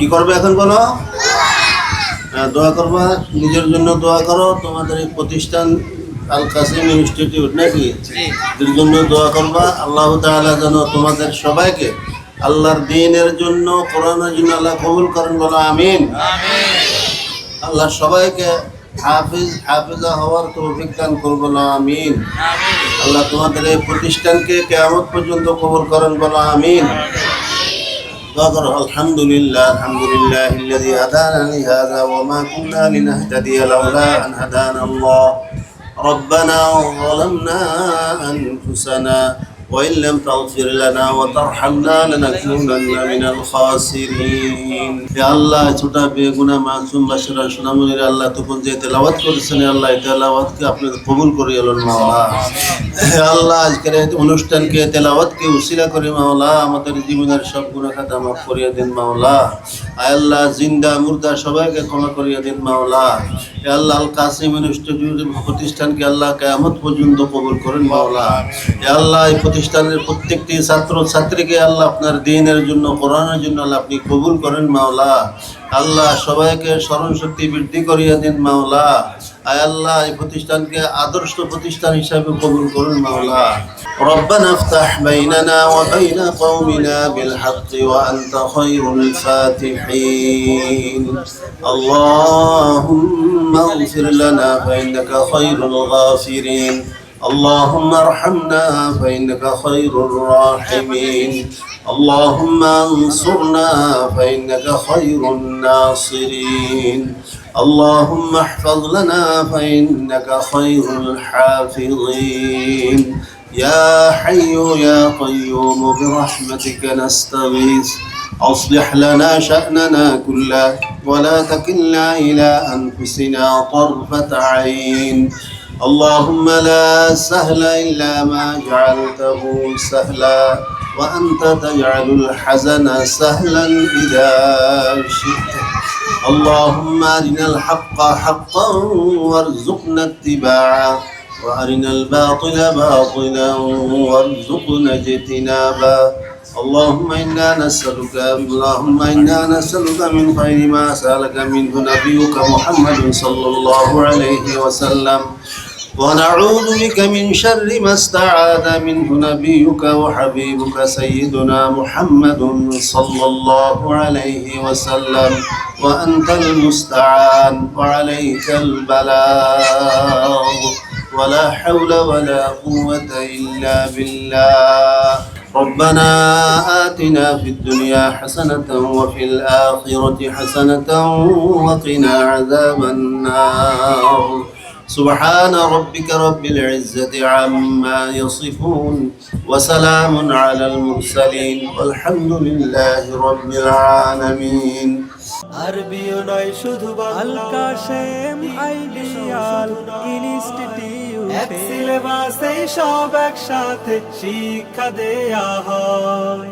কি করবে এখন বলো? দোয়া করবা, নিজের জন্য দোয়া করো। তোমাদের এই প্রতিষ্ঠান আল কাসিম ইনস্টিটিউট নাকি, এর জন্য দোয়া করবা। আল্লাহ তাআলা যেন তোমাদের সবাইকে আল্লাহর দ্বীনের জন্য, কোরআনের জন্য আল্লাহ কবুল করেন, বলো আমিন। আল্লাহ সবাইকে হাফিজা হওয়ার তৌফিক দান করুন, বলো আমিন। আল্লাহ তোমাদের এই প্রতিষ্ঠানকে কিয়ামত পর্যন্ত কবুল করেন, বলো আমিন। দোয়া করো। আলহামদুলিল্লাহ, আলহামদুলিল্লাহিল্লাযী হাদানা লিহাযা ওয়া মা কুন্না লিনাহতাদিয়া লাউলা আন হাদানাল্লাহ। ربنا ظلمنا أنفسنا وإن لم تغفر لنا وترحمنا لنكونن من الخاسرين. يا الله ছোটা বেগুনাহ মাসুম বাশরা সোনামণির আল্লাহ তখন যে তেলাওয়াত করেছেন, আল্লাহ এই তেলাওয়াতকে আপনি কবুল করে আল্লাহ মাওলা। হে আল্লাহ, আজকের এই অনুষ্ঠানকে তেলাওয়াতকে উসিলা করে মাওলা আমাদের জীবনের সব গুনাহ খাতা মাফ করিয়ে দিন মাওলা। আয় আল্লাহ, জিন্দা মুর্দা সবাইকে ক্ষমা করিয়ে দিন মাওলা। হে আল্লাহ, আল কাসিম ইনস্টিটিউট প্রতিষ্ঠানকে আল্লাহ কিয়ামত পর্যন্ত কবুল করেন মাওলা। হে আল্লাহ, এই প্রতিষ্ঠানের প্রত্যেকটি ছাত্র ছাত্রীকে আল্লাহ আপনার দ্বীনের জন্য, কোরআনের জন্য আল্লাহ আপনি কবুল করেন মাওলা। আল্লাহ সবাইকে স্মরণ শক্তি বৃদ্ধি করিয়ে দিন মাওলা। আয় আল্লাহ, এই প্রতিষ্ঠানকে আদর্শ প্রতিষ্ঠান হিসাবে কবুল করুন মাওলা। ربنا افتح بيننا وبين قومنا بالحق وأنت خير الفاتحين. اللهم اغفر لنا فإنك خير الغافرين. اللهم ارحمنا فإنك خير الراحمين. اللهم انصرنا فإنك خير الناصرين. اللهم احفظ لنا فإنك خير الحافظين. يا حي يا قيوم برحمتك نستغيث. أصلح لنا شأننا كله ولا تكلنا إلى أنفسنا طرفة عين. اللهم لا سهل إلا ما جعلته سهلا وأنت تجعل الحزن سهلا إذا شئت. اللهم أرنا الحق حقا وارزقنا اتباعه وأرنا الباطل باطلا وارزقنا اجتنابه. اللهم إنا نسألك من خير ما سألك منه نبيك محمد صلى الله عليه وسلم، ونعوذ بك من شر ما استعاذ منه نبيك وحبيبك سيدنا محمد صلى الله عليه وسلم، وأنت المستعان وعليك البلاغ، ولا حول ولا قوة إلا بالله. ربنا آتنا في الدنيا حسنة وفي الآخرة حسنة وقنا عذاب النار. سبحان ربك رب العزة عما يصفون وسلام على المرسلين والحمد لله رب العالمين. আরবিও নয় শুধু আল কাসিম আইডিয়াল ইনস্টিটিউট, এক সিলেবাসে সব একসাথে শিক্ষা দেয়া হয়।